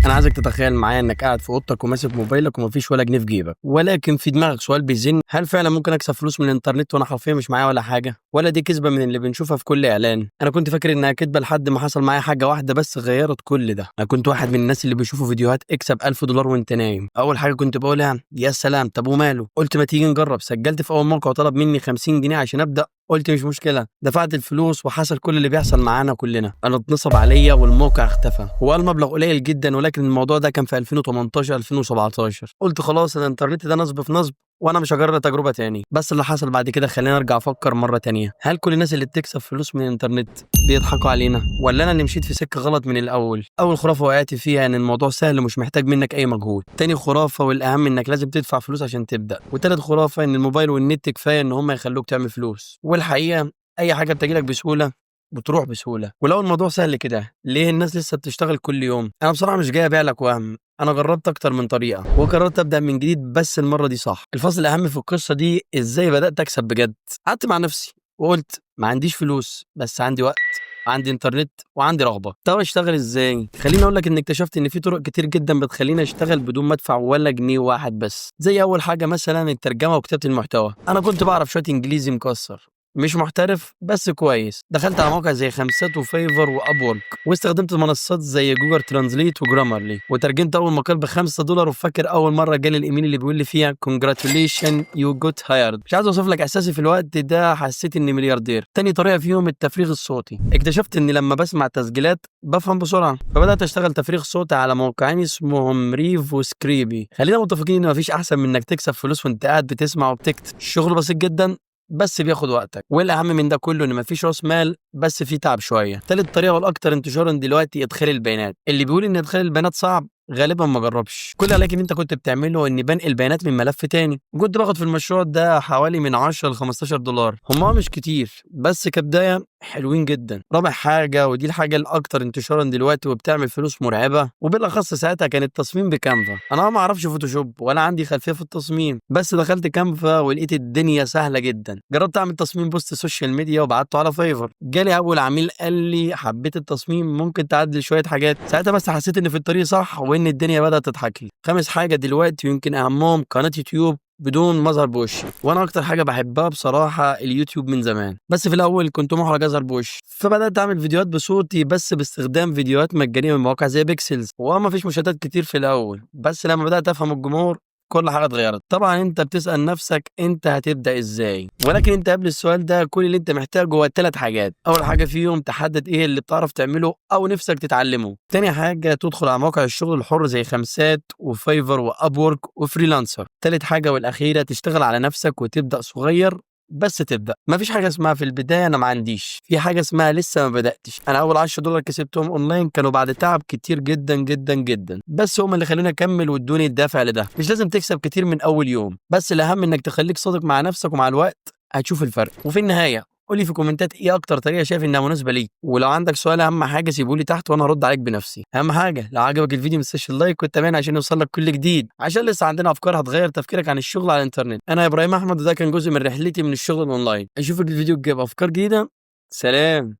انا عايزك تتخيل معايا انك قاعد في اوضتك وماسك موبايلك ومفيش ولا جنيه في جيبك، ولكن في دماغك سؤال بيزن: هل فعلا ممكن اكسب فلوس من الانترنت وانا حرفيا مش معايا ولا حاجه؟ ولا دي كذبه من اللي بنشوفها في كل اعلان؟ انا كنت فاكر انها كذبه لحد ما حصل معايا حاجه واحده بس غيرت كل ده. انا كنت واحد من الناس اللي بيشوفوا فيديوهات اكسب $1000 وانت نايم. اول حاجه كنت بقولها يا سلام، طب وماله؟ قلت ما تيجي نجرب. سجلت في اول موقع وطلب مني 50 جنيه عشان ابدا. قلت مش مشكله، دفعت الفلوس وحصل كل اللي بيحصل معانا كلنا. انا اتنصب عليا والموقع اختفى. هو المبلغ قليل جدا، ولكن الموضوع ده كان في 2018 2017. قلت خلاص الانترنت ده نصب في نصب وانا مش هجرب تجربه تاني. بس اللي حصل بعد كده خليني ارجع افكر مره تانية: هل كل الناس اللي بتكسب فلوس من الانترنت بيضحكوا علينا، ولا انا اللي مشيت في سكه غلط من الاول؟ اول خرافه وقعت فيها ان الموضوع سهل ومش محتاج منك اي مجهود. تاني خرافه والاهم انك لازم تدفع فلوس عشان تبدا. وتالت خرافه ان الموبايل والنت كفايه ان هم يخلوك تعمل فلوس. والحقيقه اي حاجه بتجيلك بسهوله بتروح بسهوله. ولو الموضوع سهل كده ليه الناس لسه بتشتغل كل يوم؟ انا بصراحه مش جاي ابيع لك وهم، انا جربت اكتر من طريقه وقررت ابدا من جديد، بس المره دي صح. الفصل الاهم في القصه دي ازاي بدات اكسب بجد. قعدت مع نفسي وقلت ما عنديش فلوس بس عندي وقت، عندي انترنت وعندي رغبه. طب اشتغل ازاي؟ خليني اقول لك ان اكتشفت ان في طرق كتير جدا بتخليني اشتغل بدون ما ادفع ولا جنيه واحد بس. زي اول حاجه مثلا الترجمه وكتابه المحتوى. انا كنت بعرف شويه انجليزي مكسر، مش محترف بس كويس. دخلت على موقع زي خمسات وفيفر وابورك، واستخدمت منصات زي جوجل ترانزليت وجرامرلي، وترجمت اول مقال $5. وفاكر اول مره جالي الايميل اللي بيقول لي فيها congratulations you got hired. مش عايز اوصف لك احساسي في الوقت ده، حسيت اني ملياردير. تاني طريقه فيهم التفريغ الصوتي. اكتشفت ان لما بسمع تسجيلات بفهم بسرعه، فبدات اشتغل تفريغ صوتي على موقعين اسمهم ريف وسكريبي. خلينا متفقين ان مفيش احسن من انك تكسب فلوس وانت قاعد بتسمع وبتكتب. الشغل بسيط جدا بس بياخد وقتك، والاهم من ده كله ان مفيش راس مال بس في تعب شويه. تالت طريقه والاكثر انتشارا دلوقتي ادخال البيانات. اللي بيقول ان ادخال البيانات صعب غالبا ما جربش. كل لكن انت كنت بتعمله اني بنقل بيانات من ملف تاني، وكنت باخد في المشروع ده حوالي من 10 ل $15. هم مش كتير بس كبدايه حلوين جدا. رابع حاجه ودي الحاجه الاكثر انتشارا دلوقتي وبتعمل فلوس مرعبه، وبالاخص ساعتها كان التصميم بكانفا. انا ما اعرفش فوتوشوب ولا عندي خلفيه في التصميم، بس دخلت كانفا ولقيت الدنيا سهله جدا. جربت اعمل تصميم بوست سوشيال ميديا وبعته على فايفر. جالي اول عميل قال لي حبيت التصميم، ممكن تعدل شويه حاجات. ساعتها بس حسيت ان في الطريق صح وان الدنيا بدات تضحك لي. خامس حاجه دلوقتي يمكن اهمهم قناه يوتيوب بدون مظهر بوشي. وانا اكتر حاجه بحبها بصراحه اليوتيوب من زمان، بس في الاول كنت محرج اظهر بوشي، فبدات اعمل فيديوهات بصوتي بس باستخدام فيديوهات مجانيه من مواقع زي بيكسلز. وما فيش مشاهدات كتير في الاول، بس لما بدات افهم الجمهور كل حاجه اتغيرت. طبعا انت بتسال نفسك انت هتبدا ازاي، ولكن انت قبل السؤال ده كل اللي انت محتاجه هو 3 حاجات. اول حاجه فيهم تحدد ايه اللي بتعرف تعمله او نفسك تتعلمه. تاني حاجه تدخل على مواقع الشغل الحر زي خمسات وفايفر وابورك وفريلانسر. تالت حاجه والاخيره تشتغل على نفسك وتبدا صغير بس تبدا. مفيش حاجه اسمها في البدايه انا ما عنديش، في حاجه اسمها لسه ما بداتش. انا اول $10 كسبتهم اونلاين كانوا بعد تعب كتير جدا جدا جدا، بس هم اللي خلوني اكمل وادوني الدافع لده. مش لازم تكسب كتير من اول يوم، بس الاهم انك تخليك صادق مع نفسك، ومع الوقت هتشوف الفرق. وفي النهايه قولي في الكومنتات ايه اكتر طريقه شايف انها مناسبه ليك، ولو عندك سؤال اهم حاجه سيبولي تحت وانا هرد عليك بنفسي. اهم حاجه لو عجبك الفيديو ما تنساش اللايك والتابعنا عشان يوصلك كل جديد، عشان لسه عندنا افكار هتغير تفكيرك عن الشغل على الانترنت. انا ابراهيم احمد وده كان جزء من رحلتي من الشغل اونلاين. اشوفك الفيديو الجاي بافكار جديده. سلام.